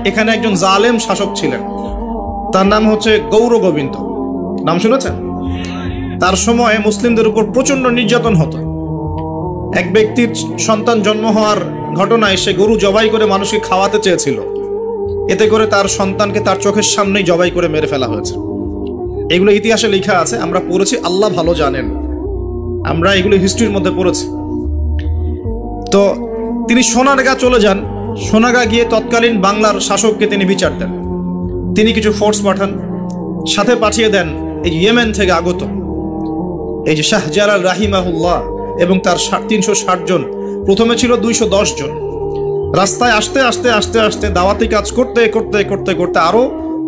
এখানে একজন জালেম শাসক ছিলেন, তার নাম হচ্ছে গৌর গোবিন্দ। নাম শুনেছেন? তার সময়ে মুসলিমদের উপর প্রচন্ড নির্যাতন হতো। এক ব্যক্তির সন্তান জন্ম হওয়ার ঘটনায় সে গরু জবাই করে মানুষকে খাওয়াতে চেয়েছিল, এতে করে তার সন্তানকে তার চোখের সামনেই জবাই করে মেরে ফেলা হয়েছে। এগুলো ইতিহাসে লেখা আছে, আমরা পড়েছি, আল্লাহ ভালো জানেন, আমরা এগুলো হিস্ট্রির মধ্যে পড়েছি। তো তিনি সোনারগাঁ চলে যান। সোনারগাঁ গিয়ে তৎকালীন বাংলার শাসককে তিনি বিচার দেন। তিনি কিছু ফোর্স পাঠান, সাথে পাঠিয়ে দেন এই ইয়েমেন থেকে আগত এই যে শাহজালাল রাহিমাহুল্লাহ এবং তার 360 জন। প্রথমে ছিল 210 জন। রাস্তায় আস্তে আস্তে আস্তে আস্তে দাওয়াতি কাজ করতে করতে করতে করতে আরও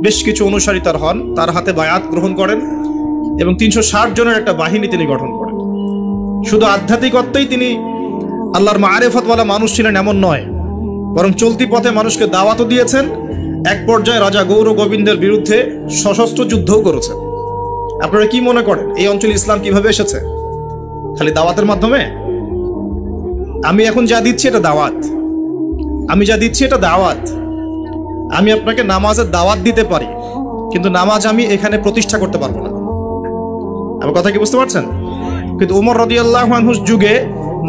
বেশ কিছু অনুসারী তার হন, তার হাতে বায়াত গ্রহণ করেন এবং 360 জনের একটা বাহিনী তিনি গঠন করেন। শুধু আধ্যাত্মিকত্বেই তিনি আল্লাহর মারেফতওয়ালা মানুষ ছিলেন এমন নয়, বরং চলতি পথে মানুষকে দাওয়াতও দিয়েছেন। এক পর্যায়ে রাজা গৌর গোবিন্দের বিরুদ্ধে সশস্ত্র যুদ্ধও করেছেন। আপনারা কি মনে করেন এই অঞ্চলে ইসলাম কিভাবে এসেছে? খালি দাওয়াতের মাধ্যমে? আমি এখন যা দিচ্ছি এটা দাওয়াত, আমি যা দিচ্ছি এটা দাওয়াত। আমি আপনাকে নামাজের দাওয়াত দিতে পারি, কিন্তু নামাজ আমি এখানে প্রতিষ্ঠা করতে পারবো না। আমার কথা কি বুঝতে পারছেন? কিন্তু উমর রাদিয়াল্লাহু আনহুর যুগে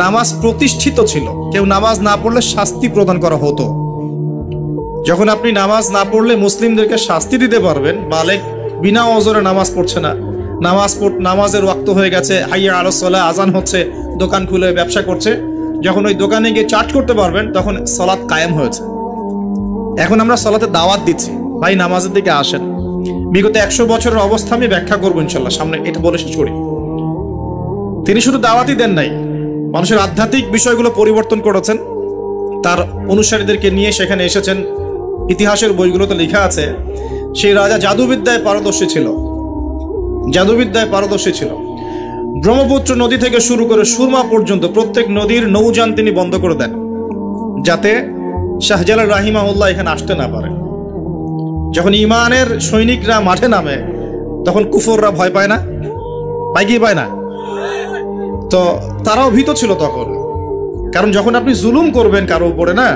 নামাজ প্রতিষ্ঠিত ছিল। কেউ নামাজ না পড়লে শাস্তি প্রদান করা হতো। যখন আপনি নামাজ না পড়লে মুসলিমদেরকে শাস্তি দিতে পারবেন, বালেক বিনা ওযরে নামাজ পড়ছে না, নামাজের ওয়াক্ত হয়ে গেছে, হাইয়া আলাস সালাহ, আজান হচ্ছে, দোকান খুলে ব্যবসা করছে, যখন ওই দোকানে গিয়ে চার্জ করতে পারবেন তখন সালাত কায়েম হয়েছে। এখন আমরা সালাতে দাওয়াত দিচ্ছি, ভাই নামাজের দিকে আসেন। বিগত 100 বছরের অবস্থা আমি ব্যাখ্যা করবো ইনশাল্লাহ সামনে, এটা বলে শেষ করি। তিনি শুধু দাওয়াতই দেন নাই, মানুষের আধ্যাত্মিক বিষয়গুলো পরিবর্তন করেছেন। তার অনুসারীদেরকে নিয়ে সেখানে এসেছেন। ইতিহাসের বইগুলোতে লেখা আছে সেই রাজা জাদুবিদ্যায় পারদর্শী ছিল, জাদুবিদ্যায় পারদর্শী ছিল। ব্রহ্মপুত্র নদী থেকে শুরু করে সুরমা পর্যন্ত প্রত্যেক নদীর নৌযান তিনি বন্ধ করে দেন, যাতে শাহজালাল রাহিমাহুল্লাহ এখানে আসতে না পারে। যখন ইমানের সৈনিকরা মাঠে নামে তখন কুফররা ভয় পায় না? পায় কি পায় না? তো তারাও ভীত ছিল তখন, কারণ যখন আপনি জুলুম করবেন কারো উপরে না,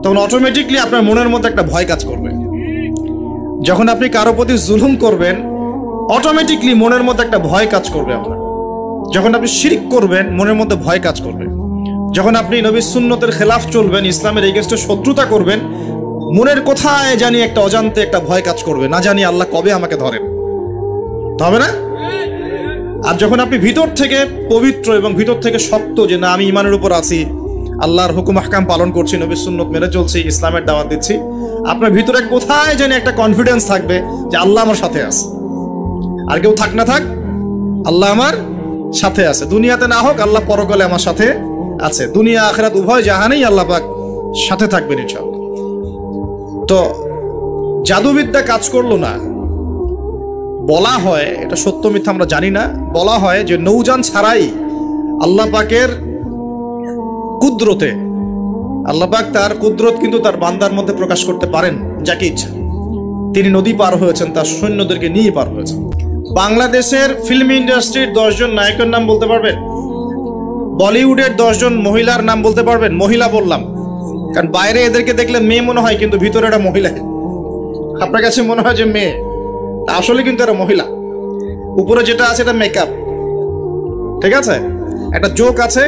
তখন অটোমেটিকলি আপনার মনের মধ্যে একটা ভয় কাজ করবে। যখন আপনি কারো প্রতি জুলুম করবেন অটোমেটিকলি মনের মধ্যে একটা ভয় কাজ করবে আপনার। যখন আপনি শিরক করবেন মনের মধ্যে ভয় কাজ করবে। যখন আপনি নবীর সুন্নতের খেলাফ চলবেন, ইসলামের এগেইনস্টে শত্রুতা করবেন, মনের কোথায় জানি একটা অজান্তে একটা ভয় কাজ করবে, না জানি আল্লাহ কবে আমাকে ধরেন, হবে না? আর যখন আপনি ভিতর থেকে পবিত্র এবং ভিতর থেকে শক্ত, যে না আমি ইমানের উপর আছি, আল্লাহর হুকুম আহকাম পালন করছি, নবীর সুন্নত মেনে চলছি, ইসলামের দাওয়াত দিচ্ছি, আপনার ভিতরে কোথায় জানি একটা কনফিডেন্স থাকবে যে আল্লাহ আমার সাথে আছে। আর কেউ থাক না থাক, আল্লাহ আমার সাথে আছে। দুনিয়াতে না হোক, আল্লাহ পরকালে আমার সাথে আছে। দুনিয়া আখিরাত উভয় জাহানেই আল্লাহ পাক সাথে থাকবেন ইনশাআল্লাহ। তো জাদুবিদ্যা কাজ করলো না। বলা হয়, এটা সত্য মিথ্যা আমরা জানি না, বলা হয় যে নৌযান ছাড়াই আল্লাহ পাকের কুদরতে, আল্লাহ পাক তার কুদরত কিন্তু তার বান্দার মধ্যে প্রকাশ করতে পারেন যাকে ইচ্ছা। তিনি নদী পার হয়েছেন, তার সৈন্যদেরকে নিয়ে পার হয়েছেন। বাংলাদেশের ফিল্ম ইন্ডাস্ট্রির 10 জন নায়কের নাম বলতে পারবেন? বলিউডের 10 জন মহিলার নাম বলতে পারবেন? মহিলা বললাম কারণ বাইরে এদেরকে দেখলে মেয়ে মনে হয়, কিন্তু ভিতরে একটা মহিলা। আপনার কাছে মনে হয় যে মেয়ে, আসলে কিন্তু এরা মহিলা। উপরে যেটা আছে এটা মেকআপ, ঠিক আছে? একটা জোক আছে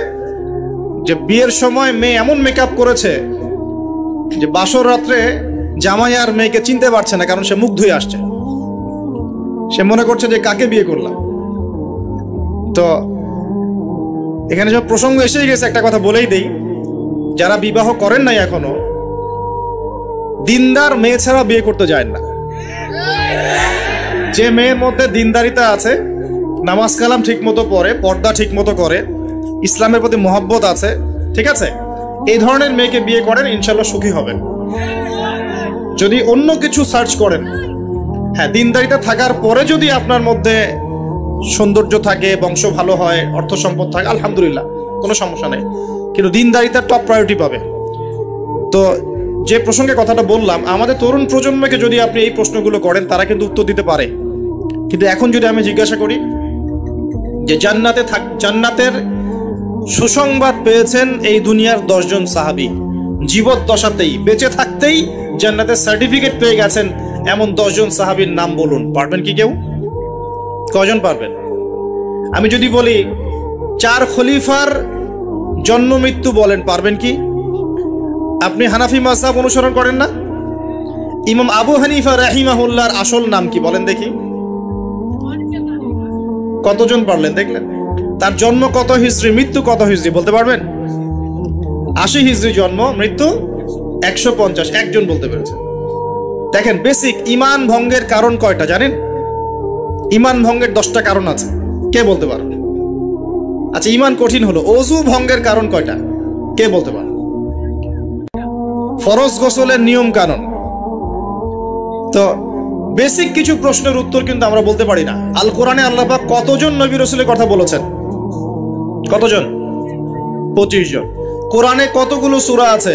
যে বিয়ের সময় মেয়ে এমন মেকআপ করেছে যে বাসর রাত্রে জামাই আর মেয়েকে চিনতে পারছে না, কারণ সে মুখ ধুয়ে আসছে। সে মনে করছে যে কাকে বিয়ে করলাম। তো এখানে সব প্রসঙ্গ এসেই গেছে, একটা কথা বলেই দেই, যারা বিবাহ করেন নাই এখনো, দিনদার মেয়ে ছাড়া বিয়ে করতে যায় না। যে মেয়ের মধ্যে দিনদারিতা আছে, নামাজ কালাম ঠিক মতো পড়ে, পর্দা ঠিক মতো করে, ইসলামের প্রতি মহব্বত আছে, ঠিক আছে, এই ধরনের মেয়েকে বিয়ে করেন, ইনশাল্লাহ সুখী হবেন। যদি অন্য কিছু সার্চ করেন, হ্যাঁ দিনদারিতা থাকার পরে যদি আপনার মধ্যে সৌন্দর্য থাকে, বংশ ভালো হয়, অর্থ সম্পদ থাকে, আলহামদুলিল্লাহ কোনো সমস্যা নেই, কিন্তু দিনদারিতা টপ প্রায়োরিটি পাবে। তো যে প্রসঙ্গে কথাটা বললাম, আমাদের তরুণ প্রজন্মকে যদি আপনি এই প্রশ্নগুলো করেন তারা কিন্তু উত্তর দিতে পারে। কিন্তু এখন যদি আমি জিজ্ঞাসা করি যে জান্নাতের সুসংবাদ পেয়েছেন এই দুনিয়ার 10 জন সাহাবী, জীবদ্দশাতেই বেঁচে থাকতেই জান্নাতের সার্টিফিকেট পেয়ে গেছেন এমন 10 জন সাহাবীর নাম বলুন। পারবেন কি কেউ? কয়জন পারবেন? আমি যদি বলি 4 খলিফার জন্ম মৃত্যু বলেন, পারবেন কি? আপনি হানাফি মাযহাব অনুসরণ করেন না? ইমাম আবু হানিফা রাহিমাহুল্লাহর আসল নাম কি বলেন দেখি? কতজন পারলেন দেখলেন? তার জন্ম কত হিজরি, মৃত্যু কত হিজরি বলতে পারবেন? 80 হিজরি জন্ম, মৃত্যু 150, একজন বলতে পেরেছে। দেখেন, বেসিক ঈমান ভঙ্গের কারণ কয়টা জানেন? ঈমান ভঙ্গের 10টা কারণ আছে, কে বলতে পারবে? আচ্ছা, ঈমান কঠিন হলো, ওযু ভঙ্গের কারণ কয়টা, কে বলতে পারবে? ফরজ গোসলের নিয়ম কানুন। তো বেসিক কিছু প্রশ্নের উত্তর কিন্তু আমরা বলতে পারি না। আল কোরআনে আল্লাহ পাক কতজন নবী রাসূলের কথা বলেছেন? কতজন? 25 জন। কোরআনে কতগুলো সূরা আছে?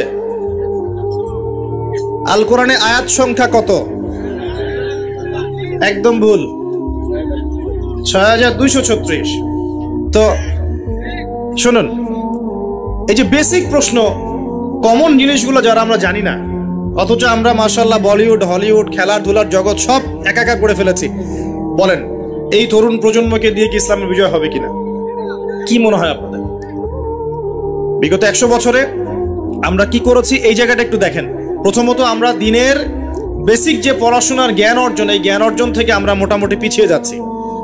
আল কোরআনে আয়াত সংখ্যা কত? একদম ভুল, 6236। তো শুনুন, এই যে বেসিক প্রশ্ন, কমন জিনিসগুলো যারা আমরা জানি না, অথচ আমরা মাশাআল্লাহ বলিউড, হলিউড, খেলাধুলার জগৎ সব একাকার করে ফেলেছি। বলেন, এই তরুণ প্রজন্মকে দিয়ে কি ইসলামের বিজয় হবে কিনা? কি মনে হয় আপনাদের? বিগত 100 বছরে আমরা কি করেছি এই জায়গাটা একটু দেখেন। প্রথমত, আমরা দিনের বেসিক যে পড়াশোনার জ্ঞান অর্জন, এই জ্ঞান অর্জন থেকে আমরা মোটামুটি পিছিয়ে যাচ্ছি।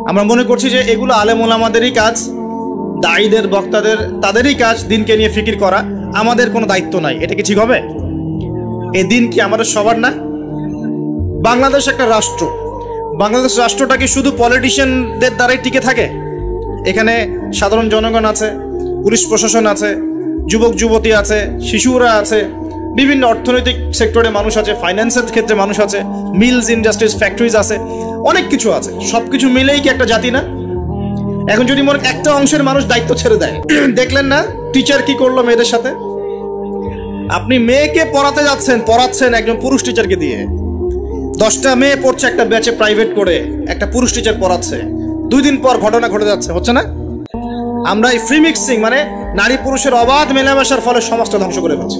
আমরা মনে করছি যে এগুলো আলেম ওলামাদেরই কাজ, দায়ীদের, বক্তাদের, তাদেরই কাজ দিনকে নিয়ে ফিকির করা, আমাদের কোনো দায়িত্ব নাই। এটা কি ঠিক হবে? এই দিন কি আমাদের সবার না? বাংলাদেশ একটা রাষ্ট্র, বাংলাদেশ রাষ্ট্রটা কি শুধু পলিটিশিয়ানদের দ্বারাই টিকে থাকে? এখানে সাধারণ জনগণ আছে, পুলিশ প্রশাসন আছে, যুবক যুবতী আছে, শিশুরা আছে, বিভিন্ন অর্থনৈতিক সেক্টরে মানুষ আছে, ফাইন্যান্সের ক্ষেত্রে মানুষ আছে, মিলস, ইন্ডাস্ট্রিজ, ফ্যাক্টরিজ আছে, অনেক কিছু আছে। সবকিছু মিলেই কি একটা জাতি না? এখন যদি মনে একটা অংশের মানুষ দায়িত্ব ছেড়ে দেয়, দেখলেন না টিচার কি করলো মেয়েদের সাথে? আপনি মেয়েকে পড়াতে যাচ্ছেন, পড়াচ্ছেন একজন পুরুষ টিচারকে দিয়ে, 10টা মেয়ে পড়ছে একটা ব্যাচে প্রাইভেট করে, একটা পুরুষ টিচার পড়াচ্ছে, 2 দিন পর ঘটনা ঘটে যাচ্ছে, হচ্ছে না? আমরা এই ফ্রি মিক্সিং, মানে নারী পুরুষের অবাধ মেলামেশার ফলে সমাজটা ধ্বংস করে ফেলছি।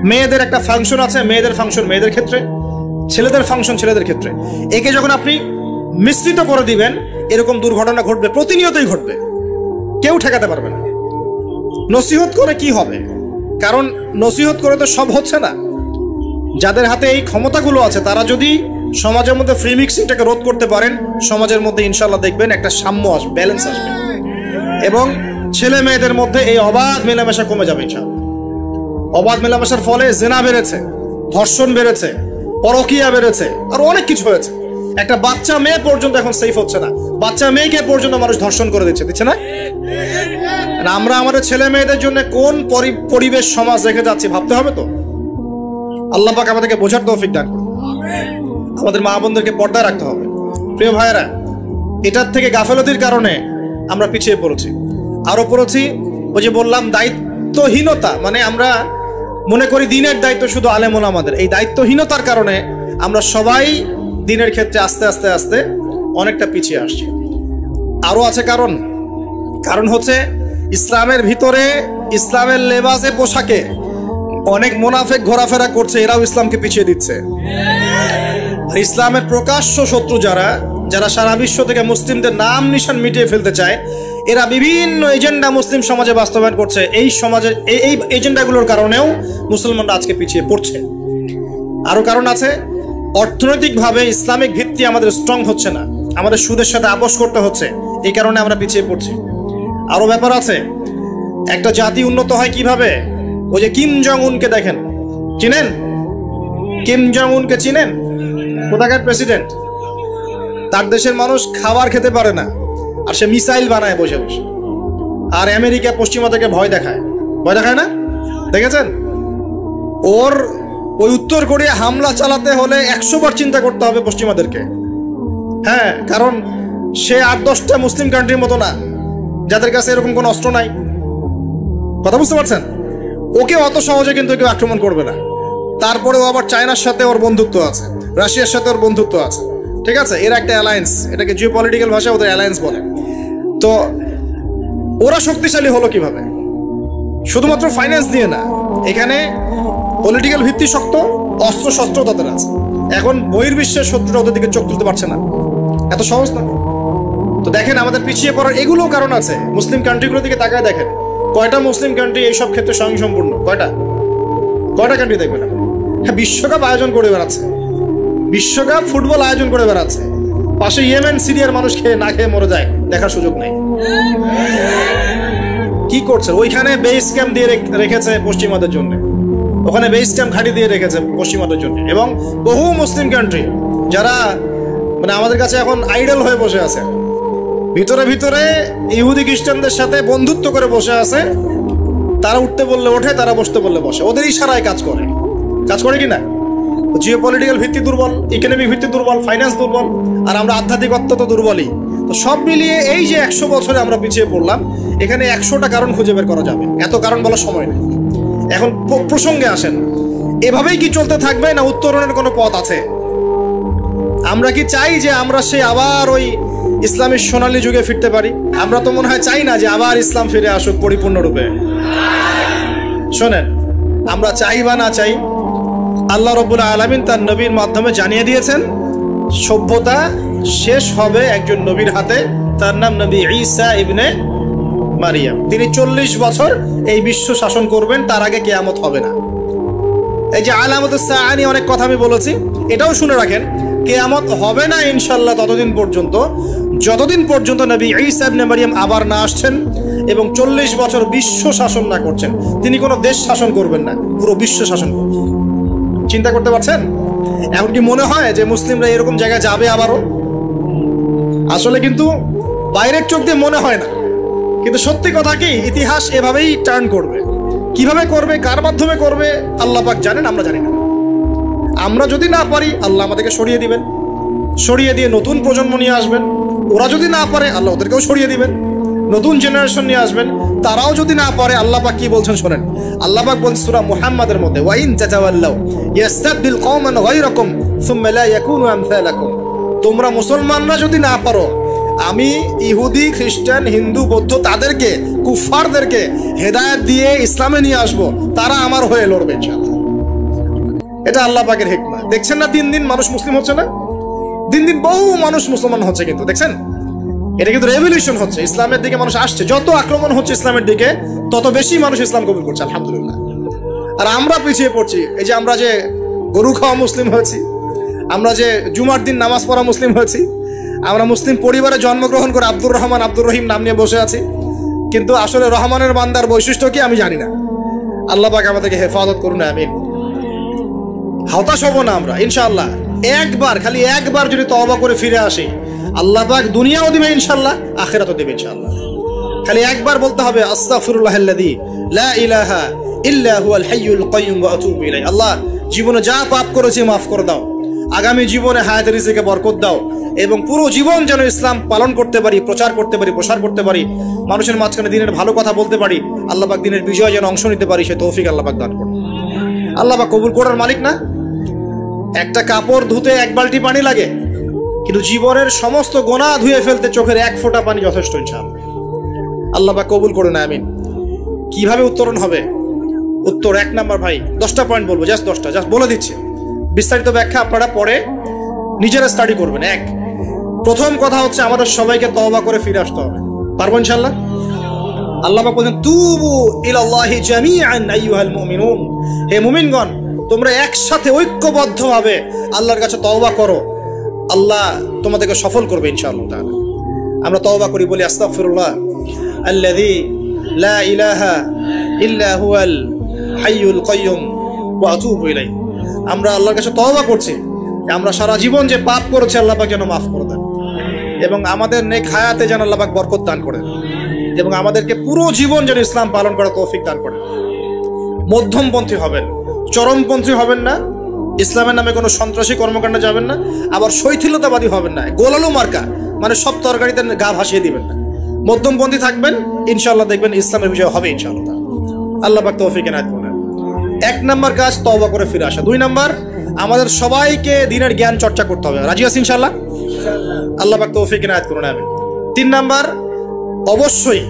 মেয়েদের একটা ফাংশন আছে, মেয়েদের ফাংশন মেয়েদের ক্ষেত্রে, ছেলেদের ফাংশন ছেলেদের ক্ষেত্রে। একে যখন আপনি মিশ্রিত করে দিবেন, এরকম দুর্ঘটনা ঘটবে, প্রতিনিয়তই ঘটবে, কেউ ঠেকাতে পারবে না। নসিহত করে কি হবে? কারণ নসিহত করে তো সব হচ্ছে না। যাদের হাতে এই ক্ষমতাগুলো আছে, তারা যদি সমাজের মধ্যে ফ্রি মিক্সিংটাকে রোধ করতে পারেন, সমাজের মধ্যে ইনশাল্লাহ দেখবেন একটা সাম্য আসবে, ব্যালেন্স আসবে, এবং ছেলে মেয়েদের মধ্যে এই অবাধ মেলামেশা কমে যাবে ইনশাল্লাহ। অবাধ মেলামেশার ফলে জিনা বেড়েছে, ধর্ষণ বেড়েছে, পরকীয়া বেড়েছে, আর অনেক কিছু হয়েছে। একটা বাচ্চা মেয়ে পর্যন্ত এখন সেফ হচ্ছে না, বাচ্চা মেয়েকে পর্যন্ত মানুষ ধর্ষণ করে দিচ্ছে না? আমরা আমাদের ছেলে মেয়েদের জন্য কোন পরিবেশ সমাজ রেখে যাচ্ছি ভাবতে হবে তো। আল্লাহ পাক আমাদেরকে বোঝার তৌফিক দান করুন। আমাদের মা বোনদেরকে পর্দায় রাখতে হবে। প্রিয় ভাইয়েরা, এটার থেকে গাফেলতির কারণে আমরা পিছিয়ে পড়েছি। আরো পড়েছি, ওই যে বললাম দায়িত্বহীনতা, মানে আমরা মনে করি দিনের দায়িত্ব শুধু আলেম ওলামাদের। এই দায়িত্বহীনতার কারণে আমরা সবাই দিনের ক্ষেত্রে আস্তে আস্তে আস্তে অনেকটা পিছিয়ে আসছি। আরো আছে কারণ। কারণ হচ্ছে ইসলামের ভিতরে, ইসলামের লেবাসে, পোশাকে অনেক মুনাফিক ঘোরাফেরা করছে, এরাও ইসলামকে পিছিয়ে দিচ্ছে। আর ইসলামের প্রকাশ্য শত্রু যারা, যারা সারা বিশ্ব থেকে মুসলিমদের নাম নিশান মিটিয়ে ফেলতে চায়, এরা বিভিন্ন এজেন্ডা মুসলিম সমাজে বাস্তবায়ন করছে। এই সমাজের এই এজেন্ডাগুলোর কারণেও মুসলমানরা আজকে পিছিয়ে পড়ছে। আরো কারণ আছে, অর্থনৈতিকভাবে ইসলামিক ভিত্তি আমাদের স্ট্রং হচ্ছে না, আমাদের সুদের সাথে আপোষ করতে হচ্ছে, এই কারণে আমরা পিছিয়ে পড়ছি। আরো ব্যাপার আছে, একটা জাতি উন্নত হয় কিভাবে? ওই যে কিম জং উনকে দেখেন, চিনেন? কিম জং উনকে চিনেন? কোথাকার প্রেসিডেন্ট? তার দেশের মানুষ খাবার খেতে পারে না, আর সে মিসাইল বানায় বসে বসে। আর আমেরিকা পশ্চিমা থেকে ভয় দেখায়, ভয় দেখায় না? দেখেছেন? ওর ওই উত্তর কোরিয়া হামলা চালাতে হলে 100 বার চিন্তা করতে হবে পশ্চিমাদেরকে। হ্যাঁ, কারণ সে 8-10টা মুসলিম কান্ট্রির মতো না, যাদের কাছে এরকম কোনো অস্ত্র নাই। কথা বুঝতে পারছেন? ওকে অত সহজে কিন্তু কেউ আক্রমণ করবে না। তারপরেও আবার চায়নার সাথে ওর বন্ধুত্ব আছে, রাশিয়ার সাথে ওর বন্ধুত্ব আছে, ঠিক আছে? এর একটা অ্যালায়েন্স, এটাকে জিও পলিটিক্যাল ভাষায় ওদের অ্যালায়েন্স বলে। তো ওরা শক্তিশালী হলো কিভাবে? শুধুমাত্র ফাইন্যান্স দিয়ে না, এখানে পলিটিক্যাল ভিত্তি শক্ত, অস্ত্র শস্ত্র তাদের আছে। এখন বহির্বিশ্বের শত্রুরা ওদের দিকে চোখ তুলতে পারছে না, এত সহজ না। তো দেখেন আমাদের পিছিয়ে পড়ার এগুলো কারণ আছে। মুসলিম কান্ট্রিগুলোর দিকে তাকায় দেখেন, কয়টা মুসলিম কান্ট্রি এইসব ক্ষেত্রে স্বয়ংসম্পূর্ণ? কয়টা কান্ট্রি দেখবেন এখন? হ্যাঁ, বিশ্বকাপ আয়োজন করে বেড়াচ্ছে, বিশ্বকাপ ফুটবল আয়োজন করে বেড়াচ্ছে, পাশে ইয়েমেন সিরিয়ার মানুষ খেয়ে না খেয়ে মরে যায়, দেখার সুযোগ নেই। কি করছে? ওইখানে বেস ক্যাম্প দিয়ে রেখেছে পশ্চিমাদের জন্য, ওখানে বেস ক্যাম্প ঘাঁটি দিয়ে রেখেছে পশ্চিমাদের জন্য। এবং বহু মুসলিম কান্ট্রি যারা মানে আমাদের কাছে এখন আইডল হয়ে বসে আছে, ভিতরে ভিতরে ইহুদি খ্রিস্টানদের সাথে বন্ধুত্ব করে বসে আছে। তারা উঠতে বললে ওঠে, তারা বসতে বললে বসে, ওদের ইশারায় কাজ করে কি না? জিও পলিটিক্যাল ভিত্তি দুর্বল, ইকোনমিক ভিত্তি দুর্বল, ফাইন্যান্স দুর্বল, আর আমরা আধ্যাত্মিকত্ব তো দুর্বলই। তো সব মিলিয়ে এই যে 100 বছরে আমরা পিছিয়ে পড়লাম, এখানে 100টা কারণ খুঁজে বের করা যাবে, এত কারণ বলার সময় নেই। এখন প্রসঙ্গে আসেন, এভাবেই কি চলতে থাকবে না উত্তরণের কোনো পথ আছে? আমরা কি চাই যে আমরা আবার ওই ইসলামের সোনালী যুগে ফিরতে পারি? আমরা তো মনে হয় চাই না যে আবার ইসলাম ফিরে আসুক পরিপূর্ণরূপে। শোনেন, আমরা চাই বা না চাই, আল্লাহ রাব্বুল আলামিন তার নবীর মাধ্যমে জানিয়ে দিয়েছেন সভ্যতা শেষ হবে একজন নবীর হাতে, তার নাম নবী ঈসা ইবনে মারিয়াম। তিনি 40 বছর এই বিশ্ব শাসন করবেন, তার আগে কিয়ামত হবে না। এই যে আলামাতুস সাআ নিয়ে অনেক কথা আমি বলেছি, এটাও শুনে রাখেন, কিয়ামত হবে না ইনশাআল্লাহ ততদিন পর্যন্ত যতদিন পর্যন্ত নবী ঈসা ইবনে মারিয়াম আবার না আসছেন এবং 40 বছর বিশ্ব শাসন না করছেন। তিনি কোনো দেশ শাসন করবেন না, পুরো বিশ্ব শাসন করবেন। চিন্তা করতে পারছেন? এখন কি মনে হয় যে মুসলিমরা এরকম জায়গায় যাবে আবারও? আসলে কিন্তু বাইরের চোখ দিয়ে মনে হয় না, কিন্তু সত্যি কথা কি, ইতিহাস এভাবেই টার্ন করবে। কিভাবে করবে, কার মাধ্যমে করবে আল্লাহ পাক জানেন, আমরা জানি না। আমরা যদি না পারি, আল্লাহ আমাদেরকে সরিয়ে দিবেন, সরিয়ে দিয়ে নতুন প্রজন্ম নিয়ে আসবেন। ওরা যদি না পারে, আল্লাহ ওদেরকেও সরিয়ে দিবেন, নতুন জেনারেশন নিয়ে আসবেন। তারাও যদি না পারে, আল্লাহ পাক কি বলছেন শোনেন। আল্লাহ পাক বলছেন সূরা মুহাম্মাদের মধ্যে, ওয়া ইন তাতাওয়াল্লাউ ইয়াস্তাবদিল কওমান গায়রাকুম সুম্মা লা ইয়াকুনু আমসালাকুম। তোমরা মুসলমানরা যদি না পারো, আমি ইহুদি, খ্রিস্টান, হিন্দু, বৌদ্ধ তাদেরকে, কুফফারদেরকে হেদায়েত দিয়ে ইসলামে নিয়ে আসবো, তারা আমার হয়ে লড়বে ইনশাআল্লাহ। এটা আল্লাহ পাকের হিকমা। দেখছেন না দিন দিন মানুষ মুসলিম হচ্ছে না? দিন দিন বহু মানুষ মুসলমান হচ্ছে, কিন্তু দেখছেন এটা কিন্তু রেভলিউশন হচ্ছে, ইসলামের দিকে মানুষ আসছে। যত আক্রমণ হচ্ছে ইসলামের দিকে, তত বেশি মানুষ ইসলাম কবুল করছে, আলহামদুলিল্লাহ। আর আমরা পিছিয়ে পড়ছি। এই যে আমরা যে গরু খাওয়া মুসলিম হয়েছি, আমরা যে জুমার দিন নামাজ পড়া মুসলিম হয়েছি, আমরা মুসলিম পরিবারে জন্মগ্রহণ করে আব্দুর রহমান, আব্দুর রহিম নাম নিয়ে বসে আছি, কিন্তু আসলে রহমানের বান্দার বৈশিষ্ট্য কি আমি জানি না। আল্লাহ পাক আমাদেরকে হেফাজত করুন, আমিন। হতাশ হব না আমরা ইনশাআল্লাহ। একবার, খালি একবার যদি তওবা করে ফিরে আসি, আল্লাহ পাক দুনিয়াও দিবে ইনশাআল্লাহ, আখিরাতও দিবে ইনশাআল্লাহ। খালি একবার বলতে হবে, আস্তাগফিরুল্লাহাল্লাযী লা ইলাহা ইল্লা হুয়াল হাইয়ুল কাইয়্যুম ওয়া আতুবু ইলাইহি। আল্লাহ, জীবনে যা পাপ করেছি মাফ করে দাও, আগামী জীবনে হায়াত রিজিকে বরকত দাও, এবং পুরো জীবন যেন ইসলাম পালন করতে পারি, প্রচার করতে পারি, প্রসার করতে পারি, মানুষের মাঝখানে দিনের ভালো কথা বলতে পারি, আল্লাহ পাক দিনের বিজয় যেন অংশ নিতে পারি, সে তৌফিক আল্লাহ পাক দান করুন। আল্লাহ পাক কবুল করার মালিক না? একটা কাপড় ধুতে 1 বালতি পানি লাগে, কিন্তু জীবনের সমস্ত গোনা ধুয়ে ফেলতে চোখের 1 ফোঁটা পানি যথেষ্ট ইনশাআল্লাহ। আল্লাহ পাক কবুল করুন, আমিন। কিভাবে উত্তরণ হবে? উত্তর 1 নাম্বার, ভাই 10টা পয়েন্ট বলবো, জাস্ট 10টা, জাস্ট বলে দিচ্ছি। বিস্তারিত ব্যাখ্যা আপনারা পরে নিজেরা স্টাডি করবেন। প্রথম কথা হচ্ছে, আমাদের সবাইকে তওবা করে ফিরে আসতে হবে। পারবো ইনশাআল্লাহ? আল্লাহ পাক বলেন, তুবু ইলাল্লাহি জামিআন আইয়ুহাল মুমিনুন। হে মুমিনগণ, তোমরা একসাথে ঐক্যবদ্ধভাবে আল্লাহর কাছে তওবা করো, আল্লাহ তোমাদেরকে সফল করবে ইনশাআল্লাহ তাআলা। আমরা তওবা করি, বলি আস্তাগফিরুল্লাহ আল্লাযী লা ইলাহা ইল্লা হুয়াল হাইয়ুল কাইয়্যুম ওয়া আতুবু ইলাইহি। আমরা আল্লাহর কাছে তওবা করছি, আমরা সারা জীবন যে পাপ করেছি আল্লাহ পাক যেন মাফ করে দেন, এবং আমাদের নেক হায়াতে যেন আল্লাহ পাক বরকত দান করেন, এবং আমাদেরকে পুরো জীবন যেন ইসলাম পালন করার তৌফিক দান করেন। মধ্যমপন্থী হবেন, চরমপন্থী হবেন না, ইসলামের নামে কোনো সন্ত্রাসী কর্মকাণ্ডে যাবেন না, আবার শৈথিলতাবাদী হবেন না, গোলালু মার্কা মানে সব তরকারিতে গা ভাসিয়ে দিবেন না। মধ্যমপন্থী থাকবেন, ইনশাআল্লাহ দেখবেন ইসলামের বিজয় হবে ইনশাআল্লাহ। আল্লাহ পাক তৌফিক এনায়েত করুন। 1 নাম্বার কাজ, তওবা করে ফিরে আসা। 2 নাম্বার, আমাদের সবাইকে দ্বীনের জ্ঞান চর্চা করতে হবে। রাজি আছি ইনশাআল্লাহ? আল্লাহ পাক তৌফিক এনায়েত করুন, আমিন। 3 নাম্বার, অবশ্যই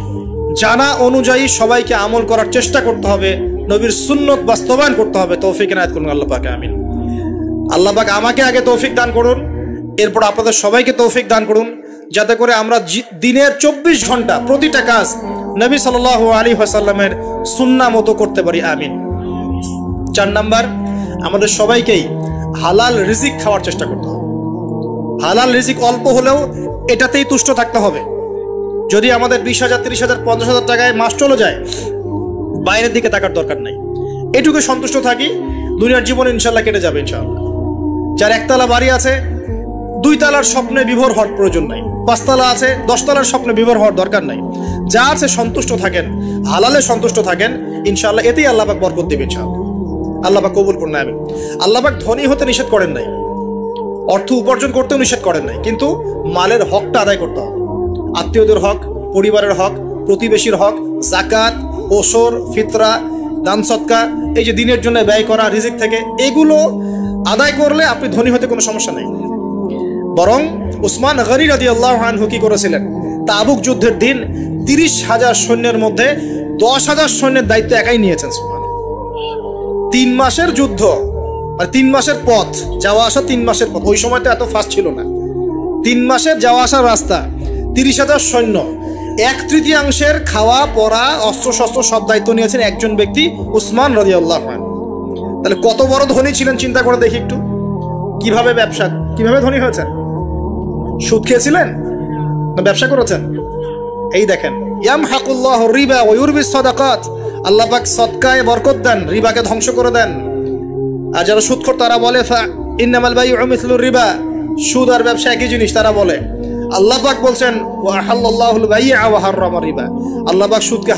জানা অনুযায়ী সবাইকে আমল করার চেষ্টা করতে হবে, নবীর সুন্নত বাস্তবায়ন করতে হবে। তৌফিক এনায়েত করুন আল্লাহ পাক, আমিন। আল্লাহ পাক আমাকে আগে তৌফিক দান করুন, এরপর আপনাদের সবাইকে তৌফিক দান করুন, যাতে করে আমরা দিনের 24 ঘন্টা প্রতিটা কাজ নবী সাল্লাল্লাহু আলাইহি ওয়াসাল্লামের সুন্নাহ মতো করতে পারি। আমিন। 4 নাম্বার, আমাদের সবাইকেই হালাল রিজিক খাওয়ার চেষ্টা করতে হবে। হালাল রিজিক অল্প হলেও এটাতেই তুষ্ট থাকতে হবে। যদি আমাদের 20,000, 30,000, 50,000 টাকায় মাস চলে যায়, বাইরের দিকে তাকার দরকার নাই। এটুকু সন্তুষ্ট থাকি, দুনিয়ার জীবন ইনশাল্লাহ কেটে যাবে ইনশাআল্লাহ। যার 1 তলা বাড়ি আছে, 2 তলার স্বপ্নে বিভোর হওয়ার প্রয়োজন নাই। 5 তলা আছে, 10 তলার স্বপ্নে বিভোর হওয়ার দরকার নাই। যা আছে সন্তুষ্ট থাকেন, হালালে সন্তুষ্ট থাকেন, ইনশাআল্লাহ এতেই আল্লাহ পাক বরকত দিবেন ইনশাআল্লাহ। আল্লাহ পাক কবুল করুন। আমিন। আল্লাহ পাক ধনী হতে নিষেধ করেন নাই, অর্থ উপার্জন করতেও নিষেধ করেন নাই, কিন্তু মালের হকটা আদায় করতে হবে। আত্মীয়দের হক, পরিবারের হক, প্রতিবেশীর হক, যাকাত, ওসর, ফিতরা, দান সদকা, এই যে দিনের জন্য ব্যয় করা রিজিক থেকে, এগুলো আদায় করলে আপনি ধনী হতে কোনো সমস্যা নেই। বরং উসমান গনি রাদিয়াল্লাহু আনহু কি করেছিলেন, তাবুক যুদ্ধের দিন 30,000 সৈন্যের মধ্যে 10,000 সৈন্যের দায়িত্ব একাই নিয়েছেন। 3 মাসের যুদ্ধ, মানে 3 মাসের পথ, যাওয়া আসা 3 মাসের পথ। ওই সময় তো এত ফাস্ট ছিল না। 3 মাসের যাওয়া আসার রাস্তা, 30,000 সৈন্য, 1/3 খাওয়া পরা অস্ত্র শস্ত্র সব দায়িত্ব নিয়েছেন একজন ব্যক্তি, উসমান রাদিয়াল্লাহু আনহু। তাহলে কত বড় ধনী ছিলেন চিন্তা করে দেখি একটু। কিভাবে ধনী হয়েছেন? সুদ খেয়েছিলেন না ব্যবসা করেছেন? এই দেখেন, ইয়ামহাকুল্লাহু রিবা ওয়া ইউরবিস সাদাকাত, আল্লাহ পাক সদকায় বরকত দেন, রিবাকে ধ্বংস করে দেন। আর যারা সুদখোর তারা বলে ইন্নামাল বাইউ মিসলুর রিবা, সুদ আর ব্যবসা একই জিনিস তারা বলে। আল্লাহ পাক বলছেন ওয়া আহাল্লাল্লাহুল বাই'a ওয়া হাররামা রিবা, আল্লাহ পাক সুদকে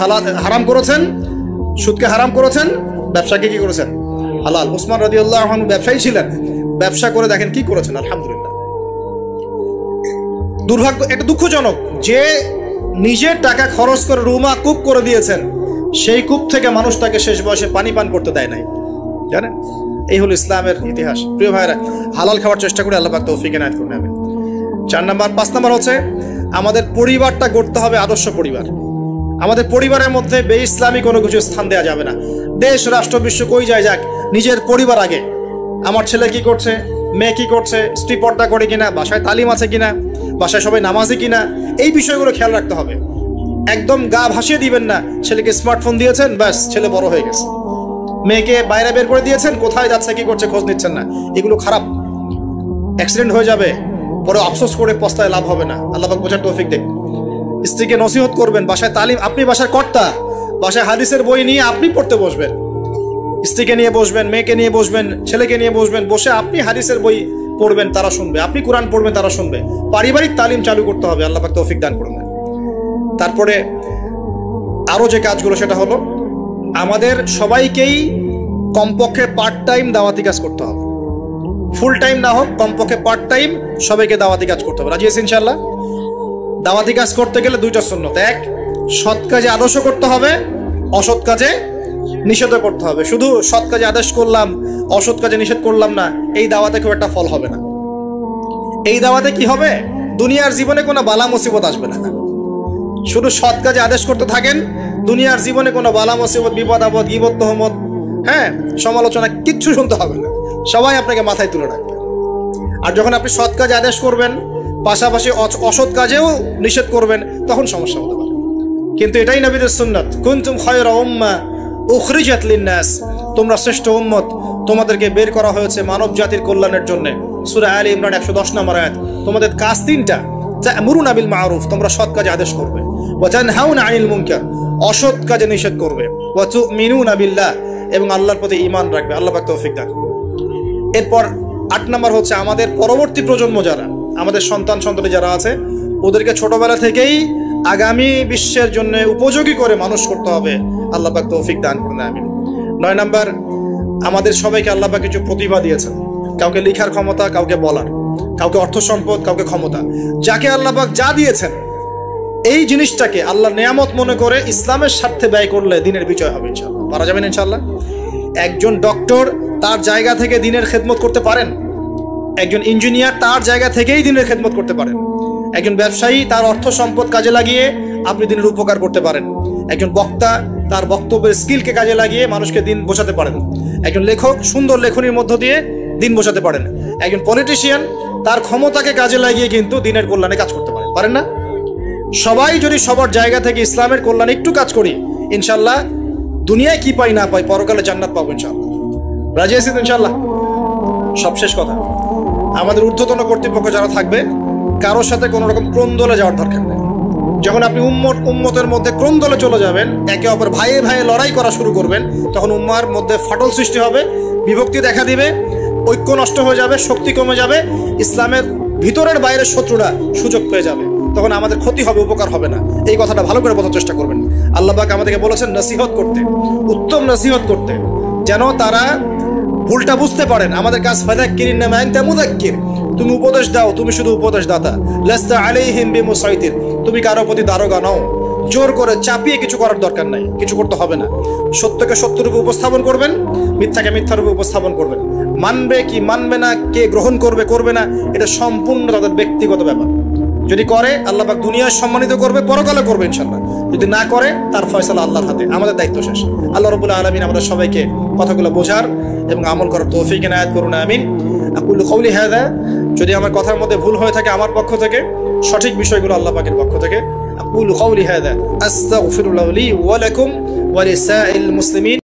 হারাম করেছেন, ব্যবসাকে কি করেছেন? হালাল। উসমান রাদিয়াল্লাহু আনহু ব্যবসায়ী ছিলেন, ব্যবসা করে দেখেন কি করেছেন, আলহামদুলিল্লাহ। দুর্ভাগ্য, এটা দুঃখজনক যে নিজের টাকা খরচ করে রুমা কূপ করে দিয়েছেন, সেই কূপ থেকে মানুষ তাকে শেষ বয়সে পানি পান করতে দেয় নাই, জানেন? এই হলো ইসলামের ইতিহাস। প্রিয় ভাইরা, হালাল খাওয়ার চেষ্টা করে আল্লাহ পাক তৌফিক এনায়েত করুন। আমিন। 4 নাম্বার। 5 নাম্বার হচ্ছে আমাদের পরিবারটা গড়তে হবে আদর্শ পরিবার। আমাদের পরিবারের মধ্যে বে-ইসলামী কোনো কিছু স্থান দেওয়া যাবে না। দেশ, রাষ্ট্র, বিশ্ব কই যায় যাক, নিজের পরিবার আগে। আমার ছেলে কি করছে, মেয়ে কি করছে, স্ত্রী পর্দা করে কিনা, বাসায় তালিম আছে কিনা, বাসায় সবাই নামাজি কিনা, এই বিষয়গুলো খেয়াল রাখতে হবে। একদম গা ভাসিয়ে দিবেন না, ছেলেকে স্মার্টফোন দিয়েছেন, ব্যাস ছেলে বড় হয়ে গেছে। মেয়েকে বাইরে বের করে দিয়েছেন, কোথায় যাচ্ছে কি করছে খোঁজ নিচ্ছেন না, এগুলো খারাপ। অ্যাক্সিডেন্ট হয়ে যাবে, পরে আফসোস করে পস্তায় লাভ হবে না। আল্লাহ পাক বোঝার তৌফিক দেন। স্ত্রীকে নসিহত করবেন, বাসায় তালিম, আপনি বাসার কর্তা, বাসায় হাদিসের বই নিয়ে আপনি পড়তে বসবেন, স্ত্রীকে নিয়ে বসবেন, মেয়েকে নিয়ে বসবেন, ছেলেকে নিয়ে বসবেন, বসে আপনি হাদিসের বই পড়বেন, তারা শুনবে, আপনি কোরআন পড়বেন, তারা শুনবে। পারিবারিক তালিম চালু করতে হবে। আল্লাহ পাক তৌফিক দান করুন। তারপরে আরো যে কাজগুলো, সেটা হলো আমাদের সবাইকেই কমপক্ষে পার্ট টাইম দাওয়াতি কাজ করতে হবে। ফুল টাইম না হোক, কমপক্ষে পার্ট টাইম সবাইকে দাওয়াতি কাজ করতে হবে। রাজি আছেন ইনশাআল্লাহ? দাওয়াতি কাজ করতে গেলে 2টা সুন্নত। 1, সৎ কাজে আদর্শ করতে হবে, অসৎ কাজে নিষেধ করতে হবে। শুধু সৎ কাজে আদেশ করলাম, অসৎ কাজে নিষেধ করলাম না, এই দাওয়াতে খুব একটা ফল হবে না। এই দাওয়াতে কি হবে? দুনিয়ার জীবনে কোনো বালা মুসিবত আসবে না। শুধু সৎ কাজে আদেশ করতে থাকেন, দুনিয়ার জীবনে কোনো বালা মুসিবত, বিপদ আপদ, গীবত, তহমত, সমালোচনা কিচ্ছু শুনতে হবে না। সবাই আপনাকে মাথায় তুলে রাখবে। আর যখন আপনি সৎ কাজে আদেশ করবেন, পাশাপাশি অসৎ কাজেও নিষেধ করবেন, তখন সমস্যা হতে পারে। কিন্তু এটাই নবীদের সুন্নাত, কুনতুম খায়রা উম্মাহ উখরিজাত লিন-নাস, তোমরা শ্রেষ্ঠ উম্মত, তোমাদেরকে বের করা হয়েছে মানব জাতির কল্যাণের জন্য। সূরা আলে ইমরান 110 নম্বর আয়াত। তোমাদের কাজ 3টা, তা'মুরুনা বিল মা'রুফ, তোমরা সৎ কাজে আদেশ করবে, ওয়া তানহাউনা আনিল মুনকার, অসৎ কাজে নিষেধ করবে, ওয়া তু'মিনুনা বিল্লাহ, এবং আল্লাহর প্রতি ঈমান রাখবে। আল্লাহ পাক তৌফিক দান। এরপর 8 নম্বর হচ্ছে আমাদের পরবর্তী প্রজন্ম যারা, আমাদের সন্তান-সন্ততি যারা আছে, ওদেরকে ছোটবেলা থেকেই আগামী বিশ্বের জন্য উপযোগী করে মানুষ করতে হবে। আল্লাহ পাক তৌফিক দান করুন। আমিন। 9 নম্বর, আমাদের সবাইকে আল্লাহ পাক কিছু প্রতিভা দিয়েছেন। কাউকে লেখার ক্ষমতা, কাউকে বলার, কাউকে অর্থ সম্পদ, কাউকে ক্ষমতা। যাকে আল্লাহ পাক যা দিয়েছেন, এই জিনিসটাকে আল্লাহর নেয়ামত মনে করে ইসলামের স্বার্থে ব্যয় করলে দিনের বিজয় হবে ইনশাআল্লাহ। পারা যাবেন ইনশাআল্লাহ? একজন ডক্টর তার জায়গা থেকে দিনের খেদমত করতে পারেন, একজন ইঞ্জিনিয়ার তার জায়গা থেকেই দিনের খেদমত করতে পারেন, একজন ব্যবসায়ী তার অর্থ সম্পদ কাজে লাগিয়ে আপনি দিনের উপকার করতে পারেন, একজন বক্তা তার বক্তব্যের স্কিলকে কাজে লাগিয়ে মানুষকে দিন বোঝাতে পারেন, একজন লেখক সুন্দর লেখনীর মধ্য দিয়ে দিন বসাতে পারেন। একজন পলিটিশিয়ান তার ক্ষমতাকে কাজে লাগিয়ে কিন্তু দিনের কল্যাণে কাজ করতে পারেন না? সবাই যদি সবার জায়গা থেকে ইসলামের কল্যাণে একটু কাজ করি, ইনশাল্লাহ দুনিয়ায় কি পাই না পাই, পরকালে জান্নাত পাবো ইনশাল্লাহ। রাজি আছি তো ইনশাল্লাহ? সবশেষ কথা, আমাদের ঊর্ধ্বতন কর্তৃপক্ষ যারা থাকবে, কারোর সাথে কোনো রকম ক্রন্দলে যাওয়ার দরকার নেই। যখন আপনি উম্মতের মধ্যে ক্রন্দলে চলে যাবেন, একে অপর ভাইয়ে ভাইয়ে লড়াই করা শুরু করবেন, তখন উম্মার মধ্যে ফাটল সৃষ্টি হবে, বিভক্তি দেখা দিবে, ঐক্য নষ্ট হয়ে যাবে, শক্তি কমে যাবে, ইসলামের ভিতরের বাইরের শত্রুরা সুযোগ পেয়ে যাবে, তখন আমাদের ক্ষতি হবে, উপকার হবে না। এই কথাটা ভালো করে বোঝার চেষ্টা করবেন। আল্লাহ পাক আমাদেরকে বলেছেন নসিহত করতে, উত্তম নসিহত করতে, যেন তারা ভুলটা বুঝতে পারেন। আমাদের কাজ ফাযাক্কিরিন নামা আনতা মুযাক্কির, তুমি উপদেশ দাও, তুমি শুধু উপদেশ দাতা। লাস্তা আলাইহিম বিমুসাইতির, তুমি কারো প্রতি দারোগা নও, জোর করে চাপিয়ে কিছু করার দরকার নাই, কিছু করতে হবে না। সত্যকে সত্যরূপে উপস্থাপন করবেন, মিথ্যাকে মিথ্যারূপে উপস্থাপন করবেন। মানবে কি মানবে না, কে গ্রহণ করবে করবে না, এটা সম্পূর্ণ তাদের ব্যক্তিগত ব্যাপার। যদি করে আল্লাহ পাক দুনিয়ায় সম্মানিত করবে, পরকালে করবে ইনশাআল্লাহ। যদি না করে তার ফয়সালা আল্লাহর হাতে, আমাদের দায়িত্ব শেষ। আল্লাহ রাব্বুল আলামিন আমাদের সবাইকে কথাগুলো বোঝার এবং আমল করার তৌফিক ইনায়াত করুন, আমিন। আকুলু কওলি হাযা, যদি আমার কথার মধ্যে ভুল হয়ে থাকে আমার পক্ষ থেকে, সঠিক বিষয়গুলো আল্লাহ পাকের পক্ষ থেকে। আকুলু কওলি হাযা আস্তাগফিরুল্লাহ লি ওয়া লাকুম ওয়া লিসাইল মুসলিমিন।